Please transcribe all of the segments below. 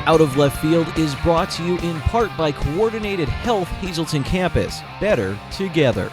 Out of Left Field is brought to you in part by Coordinated Health Hazleton Campus. Better together.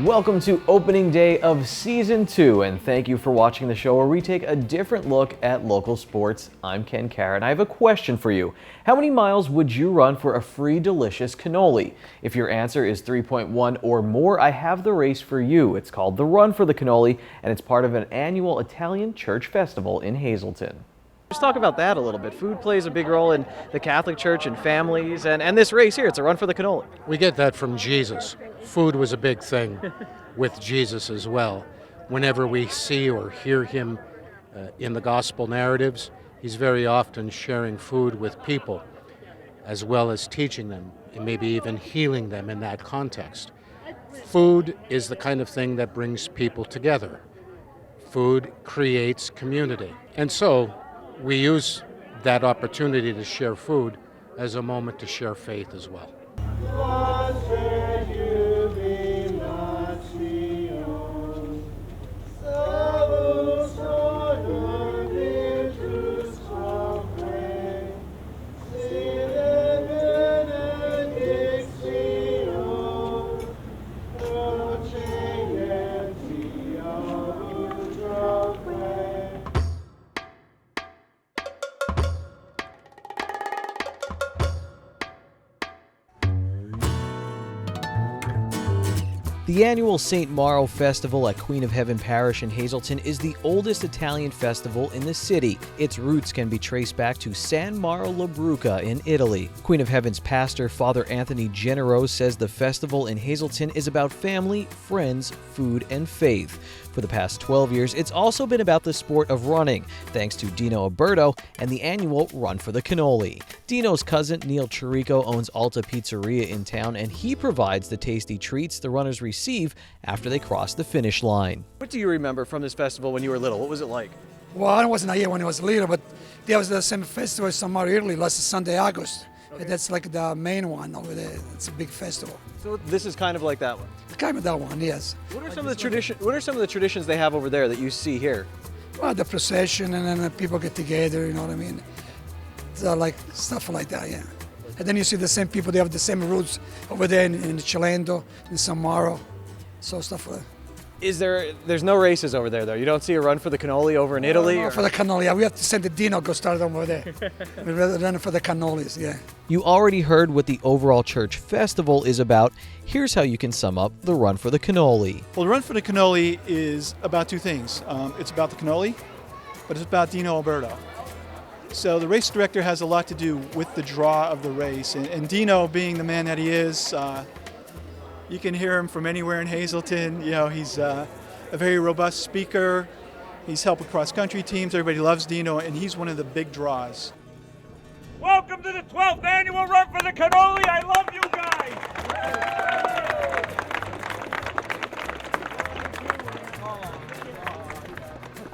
Welcome to opening day of Season 2, and thank you for watching the show where we take a different look at local sports. I'm Ken Carr, and I have a question for you. How many miles would you run for a free delicious cannoli? If your answer is 3.1 or more, I have the race for you. It's called the Run for the Cannoli, and it's part of an annual Italian church festival in Hazleton. Let's talk about that a little bit. Food plays a big role in the Catholic Church and families, and this race here, it's a run for the cannoli. We get that from Jesus. Food was a big thing with Jesus as well. Whenever we see or hear him in the gospel narratives, he's very often sharing food with people, as well as teaching them, and maybe even healing them in that context. Food is the kind of thing that brings people together. Food creates community. And so, we use that opportunity to share food as a moment to share faith as well. The annual St. Mauro Festival at Queen of Heaven Parish in Hazleton is the oldest Italian festival in the city. Its roots can be traced back to San Mauro La Bruca in Italy. Queen of Heaven's pastor, Father Anthony Gennaro, says the festival in Hazleton is about family, friends, food, and faith. For the past 12 years, it's also been about the sport of running, thanks to Dino Alberto and the annual Run for the Cannoli. Dino's cousin, Neil Chirico, owns Alta Pizzeria in town, and he provides the tasty treats the runners receive after they cross the finish line. What do you remember from this festival when you were little? What was it like? Well, I wasn't here when I was little, but there was the same festival in San Mauro, Italy, last Sunday, August. Okay. That's like the main one over there. It's a big festival. So this is kind of like that one? Kind of that one, yes. What are some of the traditions they have over there that you see here? Well, the procession, and then people get together, you know what I mean? So like stuff like that, yeah. And then you see the same people, they have the same roots over there in Cilento, in San Mauro. So stuff like that. There's no races over there, though? You don't see a Run for the Cannoli over in Italy? No, for the cannoli, yeah. We have to send the Dino go start over there. We're running for the cannolis, yeah. You already heard what the overall church festival is about. Here's how you can sum up the Run for the Cannoli. Well, the Run for the Cannoli is about two things. It's about the cannoli, but it's about Dino Alberto. So the race director has a lot to do with the draw of the race. And Dino, being the man that he is, you can hear him from anywhere in Hazleton. You know, he's a very robust speaker. He's helped with cross-country teams. Everybody loves Dino, and he's one of the big draws. Welcome to the 12th annual Run for the Cannoli. I love you guys.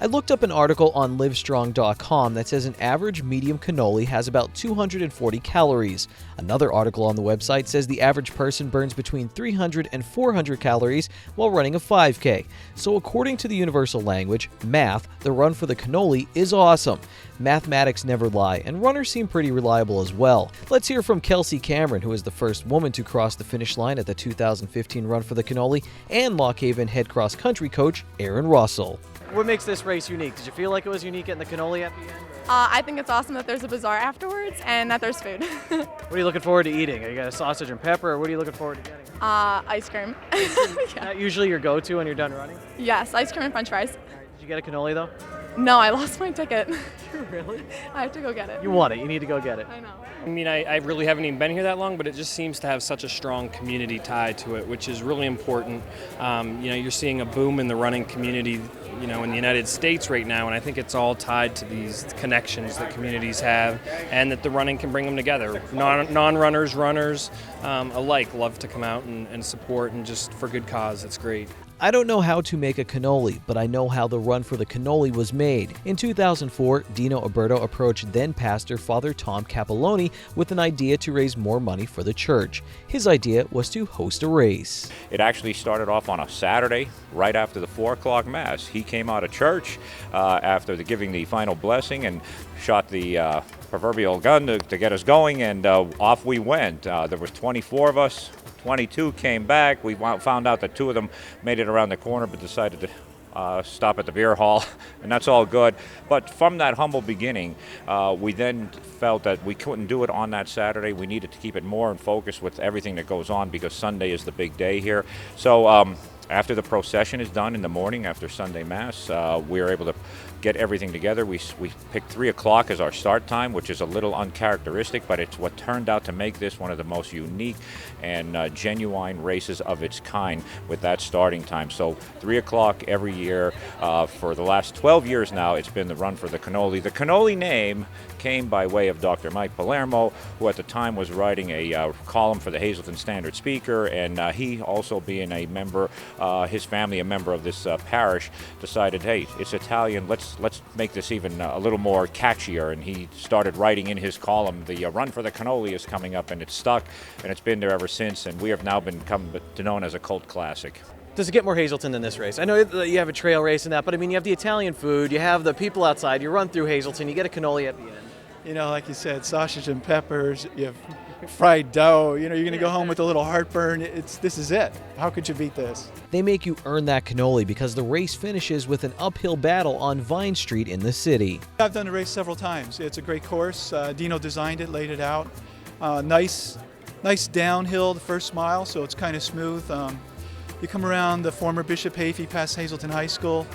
I looked up an article on Livestrong.com that says an average medium cannoli has about 240 calories. Another article on the website says the average person burns between 300 and 400 calories while running a 5K. So according to the universal language, math, the Run for the Cannoli is awesome. Mathematics never lie, and runners seem pretty reliable as well. Let's hear from Kelsey Cameron, who is the first woman to cross the finish line at the 2015 Run for the Cannoli, and Lock Haven head cross-country coach Aaron Russell. What makes this race unique? Did you feel like it was unique getting the cannoli at the end? I think it's awesome that there's a bazaar afterwards and that there's food. What are you looking forward to eating? You got a sausage and pepper, or what are you looking forward to getting? Ice cream. Is that usually your go-to when you're done running? Yes, ice cream and french fries. Did you get a cannoli, though? No, I lost my ticket. Really? I have to go get it. You want it. You need to go get it. I know. I mean, I really haven't even been here that long, but it just seems to have such a strong community tie to it, which is really important. You're seeing a boom in the running community, in the United States right now, and I think it's all tied to these connections that communities have, and that the running can bring them together. Non-runners, runners alike love to come out and support, and just for good cause. It's great. I don't know how to make a cannoli, but I know how the run for the cannoli was made. In 2004, Dino Alberto approached then-pastor Father Tom Capelloni with an idea to raise more money for the church. His idea was to host a race. It actually started off on a Saturday, right after the 4 o'clock Mass. He came out of church after giving the final blessing and shot the proverbial gun to get us going, and off we went. There was 24 of us. 22 came back. We found out that 2 of them made it around the corner but decided to stop at the beer hall, and that's all good. But from that humble beginning, we then felt that we couldn't do it on that Saturday. We needed to keep it more in focus with everything that goes on because Sunday is the big day here. So after the procession is done in the morning, after Sunday Mass, we were able to get everything together. We picked 3 o'clock as our start time, which is a little uncharacteristic, but it's what turned out to make this one of the most unique and genuine races of its kind with that starting time. So 3 o'clock every year. For the last 12 years now, it's been the run for the cannoli. The cannoli name came by way of Dr. Mike Palermo, who at the time was writing a column for the Hazleton Standard Speaker, and he also being a member, his family a member of this parish, decided, hey, it's Italian, let's make this even a little more catchier, and he started writing in his column, the run for the cannoli is coming up, and it's stuck, and it's been there ever since, and we have now become known as a cult classic. Does it get more Hazleton than this race? I know that you have a trail race and that, but I mean, you have the Italian food, you have the people outside, you run through Hazleton, you get a cannoli at the end. You know, like you said, sausage and peppers, you have fried dough, you know, you're going to go home with a little heartburn. This is it. How could you beat this? They make you earn that cannoli because the race finishes with an uphill battle on Vine Street in the city. I've done the race several times. It's a great course. Dino designed it, laid it out. Nice downhill the first mile, so it's kind of smooth. You come around the former Bishop Hafey past Hazleton High School.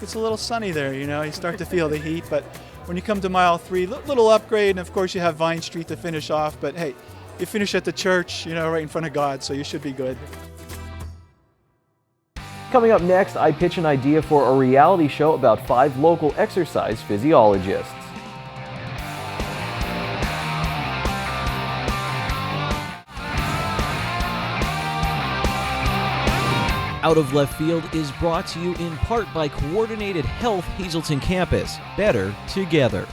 It's a little sunny there, you know, you start to feel the heat, but when you come to mile 3, little upgrade, and of course you have Vine Street to finish off, but hey, you finish at the church, you know, right in front of God, so you should be good. Coming up next, I pitch an idea for a reality show about 5 local exercise physiologists. Out of Left Field is brought to you in part by Coordinated Health Hazleton Campus. Better together.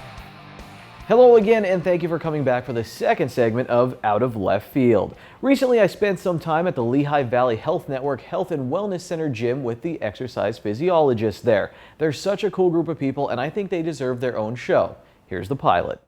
Hello again, and thank you for coming back for the second segment of Out of Left Field. Recently, I spent some time at the Lehigh Valley Health Network Health and Wellness Center gym with the exercise physiologists there. They're such a cool group of people, and I think they deserve their own show. Here's the pilot.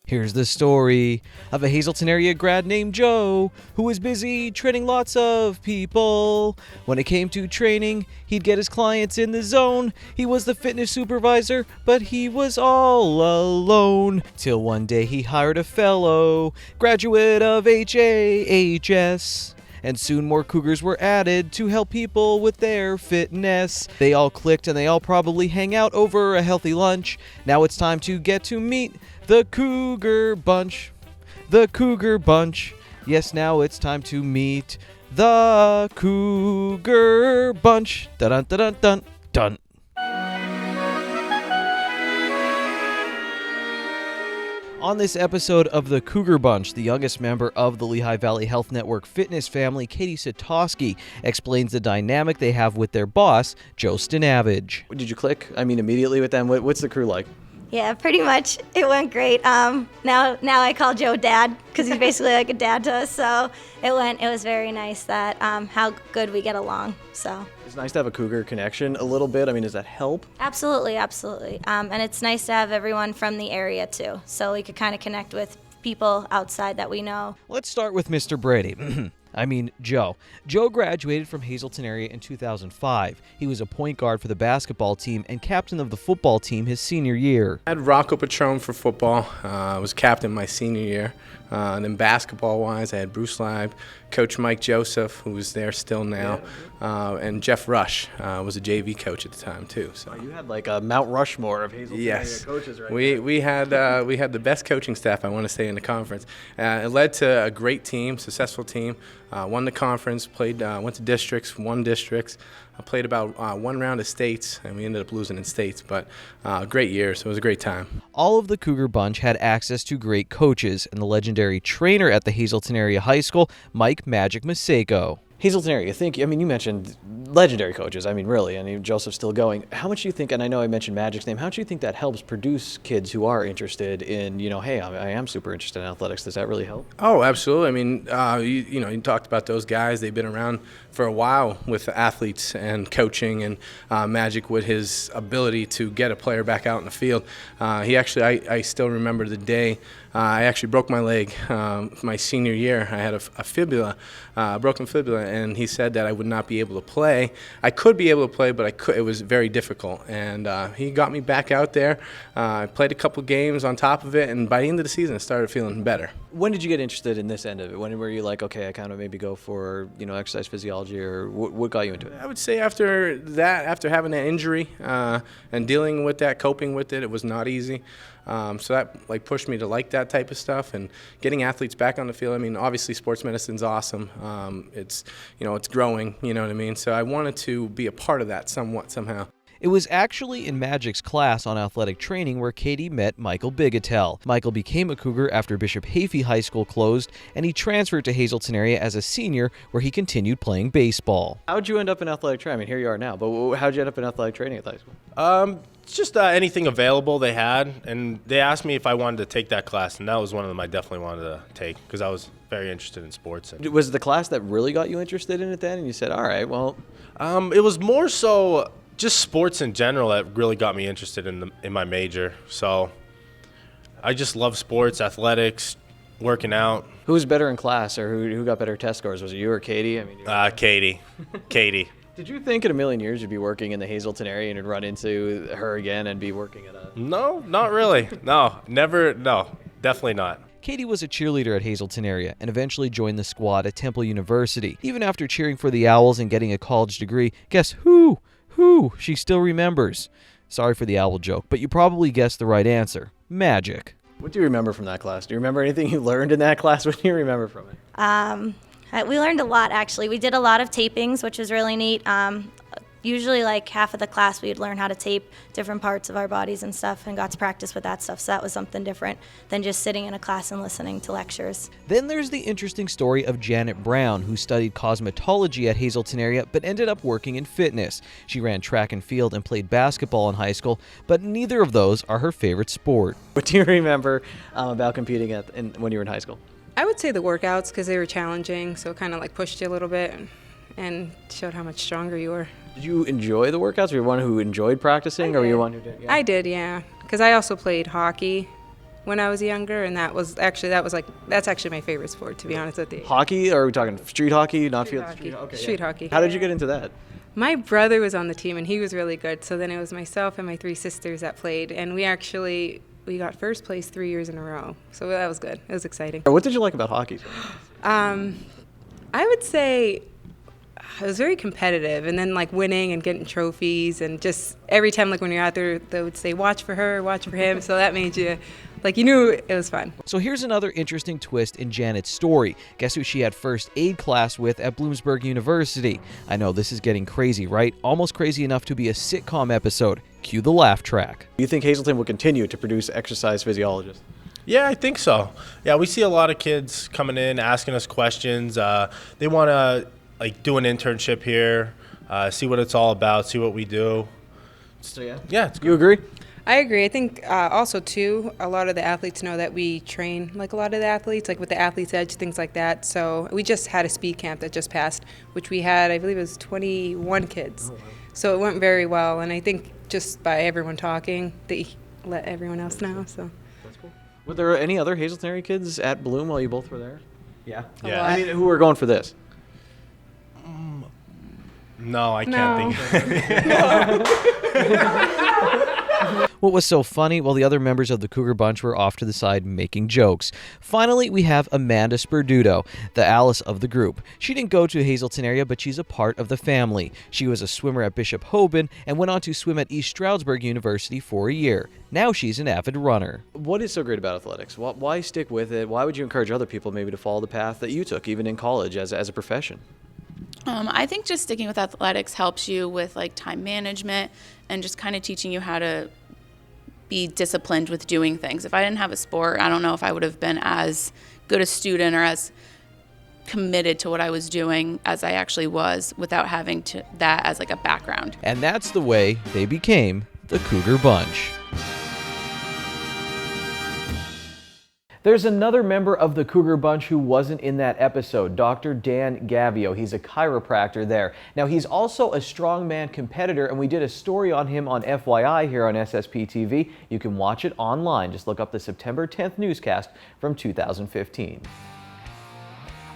Here's the story of a Hazleton area grad named Joe who was busy training lots of people. When it came to training, he'd get his clients in the zone. He was the fitness supervisor, but he was all alone. Till one day he hired a fellow graduate of HAHS. And soon more cougars were added to help people with their fitness. They all clicked and they all probably hang out over a healthy lunch. Now it's time to get to meet the Cougar Bunch. The Cougar Bunch. Yes, now it's time to meet the Cougar Bunch. Dun dun dun dun dun. On this episode of the Cougar Bunch, the youngest member of the Lehigh Valley Health Network fitness family, Katie Satosky, explains the dynamic they have with their boss, Joe Stanavage. Did you click? I mean, immediately with them? What's the crew like? Yeah, pretty much. It went great. Now I call Joe Dad because he's basically like a dad to us. So it was very nice that how good we get along. So it's nice to have a Cougar connection a little bit. I mean, does that help? Absolutely. And it's nice to have everyone from the area too, so we could kind of connect with people outside that we know. Let's start with Mr. Brady. I mean, Joe. Joe graduated from Hazleton area in 2005. He was a point guard for the basketball team and captain of the football team his senior year. I had Rocco Patron for football. I was captain my senior year. And then basketball-wise, I had Bruce Leib, Coach Mike Joseph, who is there still now, and Jeff Rush was a JV coach at the time too. So you had like a Mount Rushmore of Hazleton area coaches, right? We had the best coaching staff, I want to say, in the conference. It led to a great team, successful team. Won the conference, went to districts, won districts. I played about 1 round of states, and we ended up losing in states, but great year, so it was a great time. All of the Cougar Bunch had access to great coaches, and the legendary trainer at the Hazleton area high school, Mike Magic Maseko. Hazelton area, you mentioned legendary coaches. Really, Joseph's still going. How much do you think, and I know I mentioned Magic's name, how much do you think that helps produce kids who are interested in, hey, I am super interested in athletics? Does that really help? Oh, absolutely. You talked about those guys. They've been around for a while with athletes and coaching, and Magic with his ability to get a player back out in the field. I still remember the day I actually broke my leg my senior year. I had a fibula, broken fibula, and he said that I would not be able to play. I could be able to play, but it was very difficult. And he got me back out there. I played a couple games on top of it, and by the end of the season, I started feeling better. When did you get interested in this end of it? When were you like, okay, I kind of maybe go for, exercise physiology, or what got you into it? I would say after having that injury and dealing with that, coping with it, it was not easy. So that pushed me to like that type of stuff, and getting athletes back on the field. Obviously sports medicine's awesome. It's growing, So I wanted to be a part of that somehow. It was actually in Magic's class on athletic training where Katie met Michael Bigetel. Michael became a Cougar after Bishop Hafey High School closed, and he transferred to Hazelton area as a senior, where he continued playing baseball. How'd you end up in athletic training? Here you are now, but how'd you end up in athletic training at high school? It's just anything available they had, and they asked me if I wanted to take that class, and that was one of them I definitely wanted to take because I was very interested in sports. Was it the class that really got you interested in it then, and you said, all right, well... It was more so just sports in general that really got me interested in my major. So I just love sports, athletics, working out. Who was better in class, or who got better test scores? Was it you or Katie? Katie. Did you think in a million years you'd be working in the Hazelton area and you'd run into her again and be working at a... No, not really. No, never. No, definitely not. Katie was a cheerleader at Hazelton area and eventually joined the squad at Temple University. Even after cheering for the Owls and getting a college degree, guess who? She still remembers. Sorry for the owl joke, but you probably guessed the right answer. Magic. What do you remember from that class? Do you remember anything you learned in that class? What do you remember from it? We learned a lot, actually. We did a lot of tapings, which was really neat. Usually, half of the class, we'd learn how to tape different parts of our bodies and stuff, and got to practice with that stuff. So that was something different than just sitting in a class and listening to lectures. Then there's the interesting story of Janet Brown, who studied cosmetology at Hazelton area, but ended up working in fitness. She ran track and field and played basketball in high school, but neither of those are her favorite sport. What do you remember about competing when you were in high school? I would say the workouts, because they were challenging, so it kind of pushed you a little bit and showed how much stronger you were. Did you enjoy the workouts? Were you one who enjoyed practicing, or were you one who did? Yeah. I did, yeah. Because I also played hockey when I was younger, and that's actually my favorite sport, to be honest with you. Hockey? Or are we talking street hockey, not street field? Hockey. Okay, street hockey. How did you get into that? My brother was on the team, and he was really good. So then it was myself and my 3 sisters that played, and we got first place 3 years in a row. So that was good. It was exciting. What did you like about hockey? I would say it was very competitive, and then winning and getting trophies, and just every time when you're out there, they would say, watch for her, watch for him. So that made you, you knew it was fun. So here's another interesting twist in Janet's story. Guess who she had first aid class with at Bloomsburg University? I know this is getting crazy, right? Almost crazy enough to be a sitcom episode. Cue the laugh track. Do you think Hazelton will continue to produce exercise physiologists? Yeah, I think so. Yeah, we see a lot of kids coming in, asking us questions. They want to do an internship here, see what it's all about, see what we do. So yeah, it's good. You agree? I agree. I think also too, a lot of the athletes know that we train a lot of the athletes, with the Athlete's Edge, things like that. So we just had a speed camp that just passed, which we had, I believe it was 21 kids. Oh, wow. So it went very well, and I think just by everyone talking, they let everyone else know. So that's cool. Were there any other Hazelton area kids at Bloom while you both were there? Yeah. Yeah. Who were going for this? No, I can't think. What was so funny? Well, the other members of the Cougar Bunch were off to the side making jokes. Finally, we have Amanda Sperduto, the Alice of the group. She didn't go to Hazelton area, but she's a part of the family. She was a swimmer at Bishop Hoban and went on to swim at East Stroudsburg University for a year. Now she's an avid runner. What is so great about athletics? Why stick with it? Why would you encourage other people maybe to follow the path that you took, even in college as a profession? I think just sticking with athletics helps you with time management and just kind of teaching you how to be disciplined with doing things. If I didn't have a sport, I don't know if I would have been as good a student or as committed to what I was doing as I actually was without having that as like a background. And that's the way they became the Cougar Bunch. There's another member of the Cougar Bunch who wasn't in that episode, Dr. Dan Gavio. He's a chiropractor there. Now, he's also a strongman competitor, and we did a story on him on FYI here on SSP TV. You can watch it online. Just look up the September 10th newscast from 2015.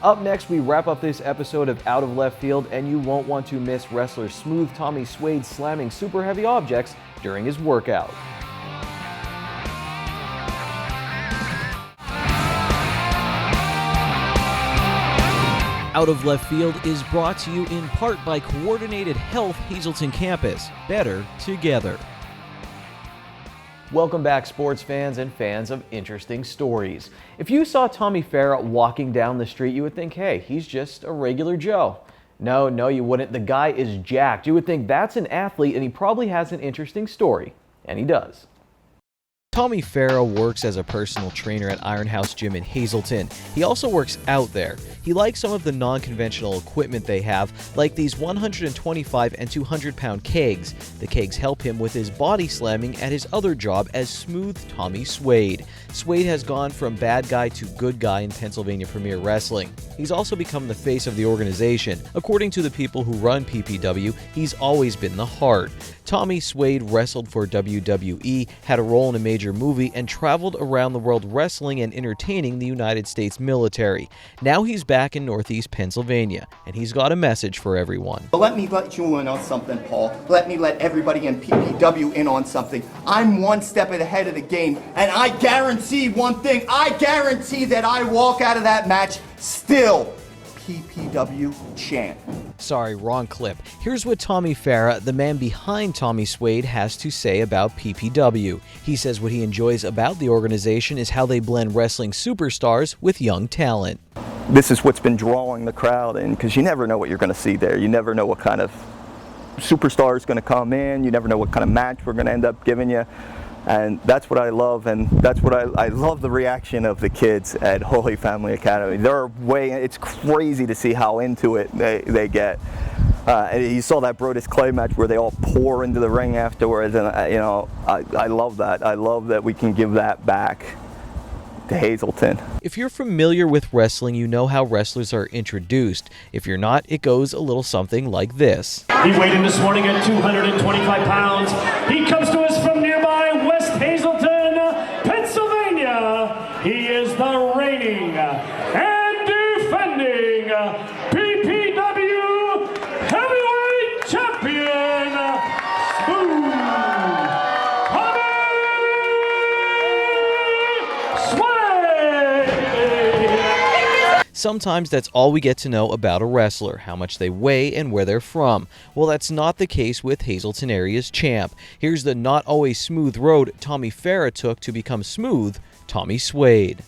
Up next, we wrap up this episode of Out of Left Field, and you won't want to miss wrestler Smooth Tommy Suede slamming super heavy objects during his workout. Out of Left Field is brought to you in part by Coordinated Health Hazleton Campus. Better together. Welcome back, sports fans and fans of interesting stories. If you saw Tommy Farah walking down the street, you would think, hey, he's just a regular Joe. No, you wouldn't. The guy is jacked. You would think that's an athlete and he probably has an interesting story. And he does. Tommy Farah works as a personal trainer at Iron House Gym in Hazleton. He also works out there. He likes some of the non-conventional equipment they have, like these 125 and 200-pound kegs. The kegs help him with his body slamming at his other job as Smooth Tommy Suede. Suede has gone from bad guy to good guy in Pennsylvania Premier Wrestling. He's also become the face of the organization. According to the people who run PPW, he's always been the heart. Tommy Suede wrestled for WWE, had a role in a major movie, and traveled around the world wrestling and entertaining the United States military. Now he's back in Northeast Pennsylvania, and he's got a message for everyone. Let me let you in on something, Paul. Let me let everybody in PPW in on something. I'm one step ahead of the game, and I guarantee one thing. I guarantee that I walk out of that match still PPW champ. Sorry, wrong clip. Here's what Tommy Farah, the man behind Tommy Suede, has to say about PPW. He says what he enjoys about the organization is how they blend wrestling superstars with young talent. This is what's been drawing the crowd in, because you never know what you're going to see there. You never know what kind of superstar is going to come in. You never know what kind of match we're going to end up giving you. And that's what I love, and that's what I love the reaction of the kids at Holy Family Academy. It's crazy to see how into it they get. And you saw that Brodus Clay match where they all pour into the ring afterwards, and I love that. I love that we can give that back to Hazleton. If you're familiar with wrestling, you know how wrestlers are introduced. If you're not, it goes a little something like this. He weighed in this morning at 225 pounds. He comes to us from nearby West Hazleton, Pennsylvania. He is the reigning and defending PPW heavyweight champion, Smooth Sometimes that's all we get to know about a wrestler, how much they weigh and where they're from. Well, that's not the case with Hazleton area's champ. Here's the not always smooth road Tommy Farah took to become Smooth Tommy Suede.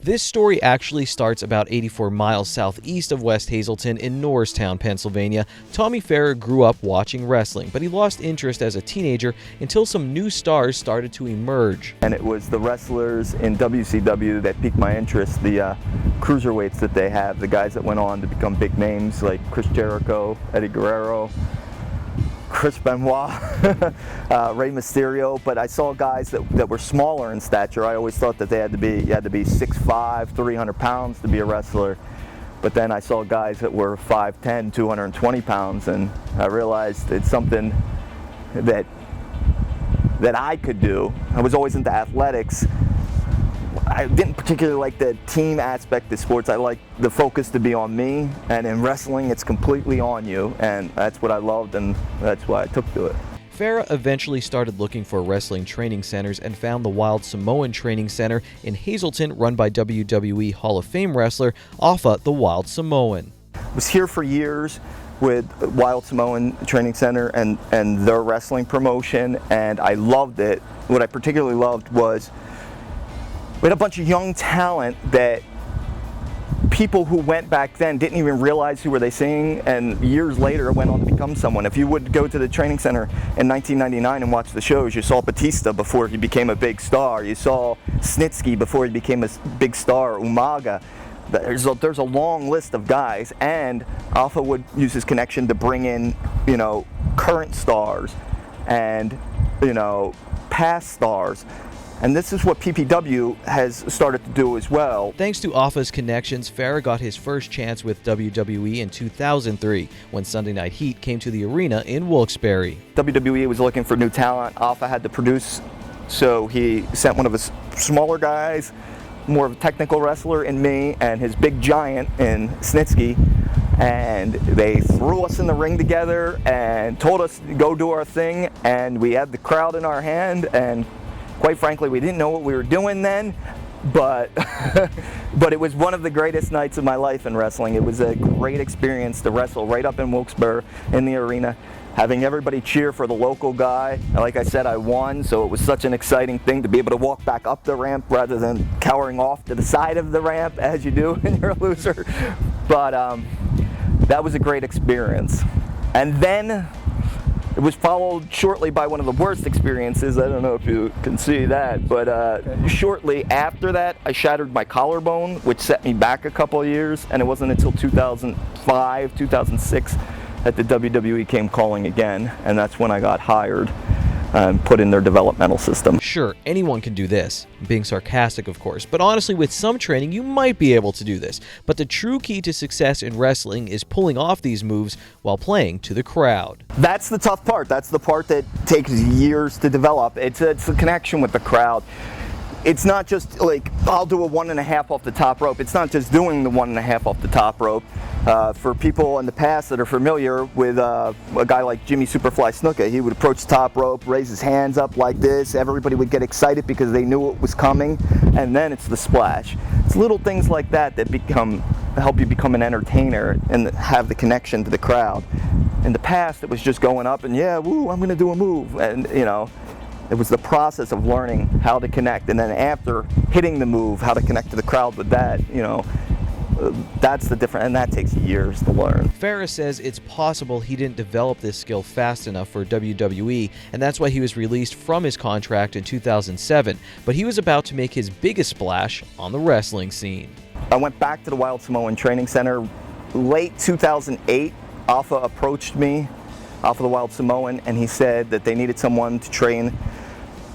This story actually starts about 84 miles southeast of West Hazleton in Norristown, Pennsylvania. Tommy Farah grew up watching wrestling, but he lost interest as a teenager until some new stars started to emerge. And it was the wrestlers in WCW that piqued my interest, the cruiserweights that they have, the guys that went on to become big names like Chris Jericho, Eddie Guerrero, Chris Benoit, Rey Mysterio, but I saw guys that were smaller in stature. I always thought that you had to be 6'5", 300 pounds to be a wrestler. But then I saw guys that were 5'10", 220 pounds, and I realized it's something that I could do. I was always into athletics. I didn't particularly like the team aspect of sports. I like the focus to be on me, and in wrestling it's completely on you, and that's what I loved, and that's why I took to it. Farah eventually started looking for wrestling training centers and found the Wild Samoan Training Center in Hazleton, run by WWE Hall of Fame wrestler Afa the Wild Samoan. I was here for years with Wild Samoan Training Center and their wrestling promotion, and I loved it. What I particularly loved was we had a bunch of young talent that people who went back then didn't even realize who were they seeing, and years later went on to become someone. If you would go to the training center in 1999 and watch the shows, you saw Batista before he became a big star. You saw Snitsky before he became a big star, Umaga. There's a long list of guys, and Alpha would use his connection to bring in, you know, current stars and, you know, past stars. And this is what PPW has started to do as well. Thanks to Alpha's connections, Farah got his first chance with WWE in 2003 when Sunday Night Heat came to the arena in Wilkes-Barre. WWE was looking for new talent. Alpha had to produce, so he sent one of his smaller guys, more of a technical wrestler in me, and his big giant in Snitsky. And they threw us in the ring together and told us to go do our thing, and we had the crowd in our hand, and quite frankly, we didn't know what we were doing then, but but it was one of the greatest nights of my life in wrestling. It was a great experience to wrestle right up in Wilkes-Barre in the arena, having everybody cheer for the local guy. And like I said, I won, so it was such an exciting thing to be able to walk back up the ramp rather than cowering off to the side of the ramp as you do when you're a loser. But that was a great experience. And then it was followed shortly by one of the worst experiences. I don't know if you can see that, but shortly after that, I shattered my collarbone, which set me back a couple of years, and it wasn't until 2005, 2006 that the WWE came calling again, and that's when I got hired and put in their developmental system. Sure, anyone can do this. I'm being sarcastic, of course, but honestly, with some training, you might be able to do this. But the true key to success in wrestling is pulling off these moves while playing to the crowd. That's the tough part. That's the part that takes years to develop. It's a connection with the crowd. It's not just like, I'll do a 1.5 off the top rope. It's not just doing the 1.5 off the top rope. For people in the past that are familiar with a guy like Jimmy Superfly Snuka, he would approach the top rope, raise his hands up like this. Everybody would get excited because they knew it was coming, and then it's the splash. It's little things like that that help you become an entertainer and have the connection to the crowd. In the past, it was just going up and, yeah, woo, I'm going to do a move, and you know. It was the process of learning how to connect, and then after hitting the move, how to connect to the crowd with that, you know, that's the difference, and that takes years to learn. Farah says it's possible he didn't develop this skill fast enough for WWE, and that's why he was released from his contract in 2007, but he was about to make his biggest splash on the wrestling scene. I went back to the Wild Samoan Training Center late 2008. Alpha approached me, Alpha the Wild Samoan, and he said that they needed someone to train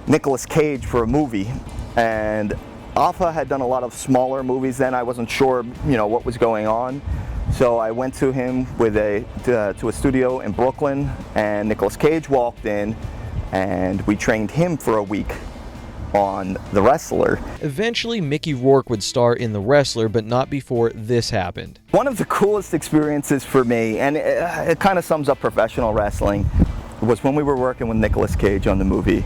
Nicolas Cage for a movie. And Alpha had done a lot of smaller movies then. I wasn't sure, you know, what was going on. So I went to him with to a studio in Brooklyn, and Nicolas Cage walked in, and we trained him for a week on The Wrestler. Eventually, Mickey Rourke would star in The Wrestler, but not before this happened. One of the coolest experiences for me, and it kind of sums up professional wrestling, was when we were working with Nicolas Cage on the movie.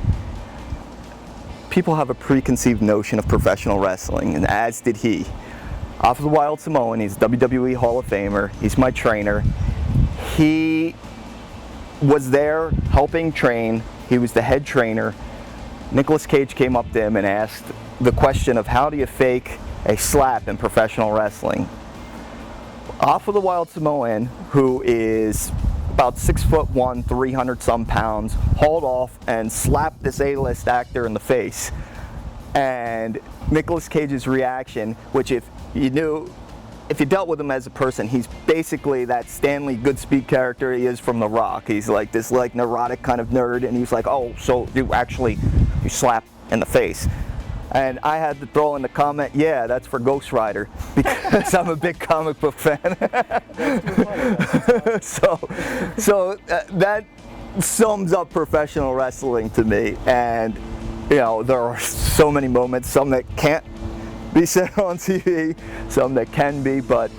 People have a preconceived notion of professional wrestling, and as did he. Alpha the Wild Samoan, he's WWE Hall of Famer, he's my trainer. He was there helping train, he was the head trainer. Nicolas Cage came up to him and asked the question of how do you fake a slap in professional wrestling? Alpha the Wild Samoan, who is about 6'1", 300-some pounds, hauled off and slapped this A-list actor in the face. And Nicolas Cage's reaction, which if you dealt with him as a person, he's basically that Stanley Goodspeed character he is from The Rock. He's like this like neurotic kind of nerd, and he's like, oh, so you slap in the face. And I had to throw in the comment, yeah, that's for Ghost Rider, because I'm a big comic book fan. so that sums up professional wrestling to me. And, you know, there are so many moments, some that can't be said on TV, some that can be, but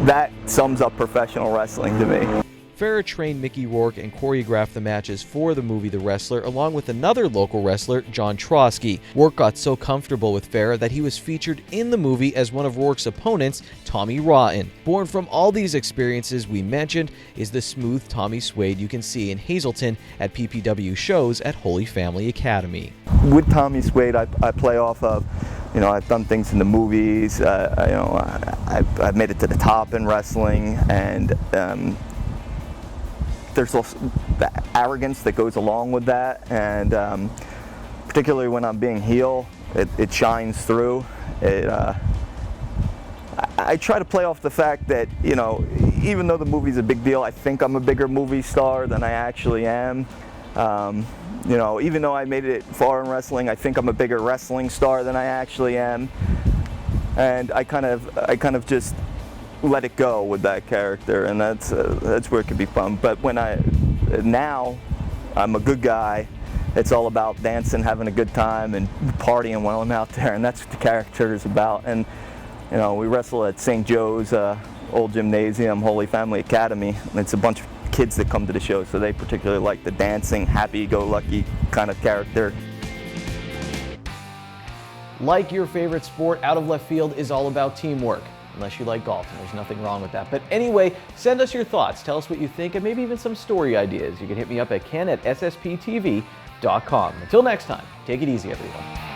that sums up professional wrestling to me. Farah trained Mickey Rourke and choreographed the matches for the movie The Wrestler, along with another local wrestler, John Trotsky. Rourke got so comfortable with Farah that he was featured in the movie as one of Rourke's opponents, Tommy Rotten. Born from all these experiences we mentioned is the smooth Tommy Suede you can see in Hazleton at PPW shows at Holy Family Academy. With Tommy Suede, I play off of You know, I've done things in the movies. You know, I've made it to the top in wrestling, and there's also the arrogance that goes along with that, and particularly when I'm being heel, it shines through. I try to play off the fact that, you know, even though the movie's a big deal, I think I'm a bigger movie star than I actually am. You know, even though I made it far in wrestling, I think I'm a bigger wrestling star than I actually am. And I kind of just let it go with that character, and that's where it can be fun. But now I'm a good guy. It's all about dancing, having a good time, and partying while I'm out there, and that's what the character is about. And you know, we wrestle at St. Joe's old gymnasium, Holy Family Academy. And it's a bunch of kids that come to the show, so they particularly like the dancing, happy-go-lucky kind of character. Like your favorite sport, Out of Left Field is all about teamwork. Unless you like golf, and there's nothing wrong with that. But anyway, send us your thoughts, tell us what you think, and maybe even some story ideas. You can hit me up at ken@ssptv.com. Until next time, take it easy, everyone.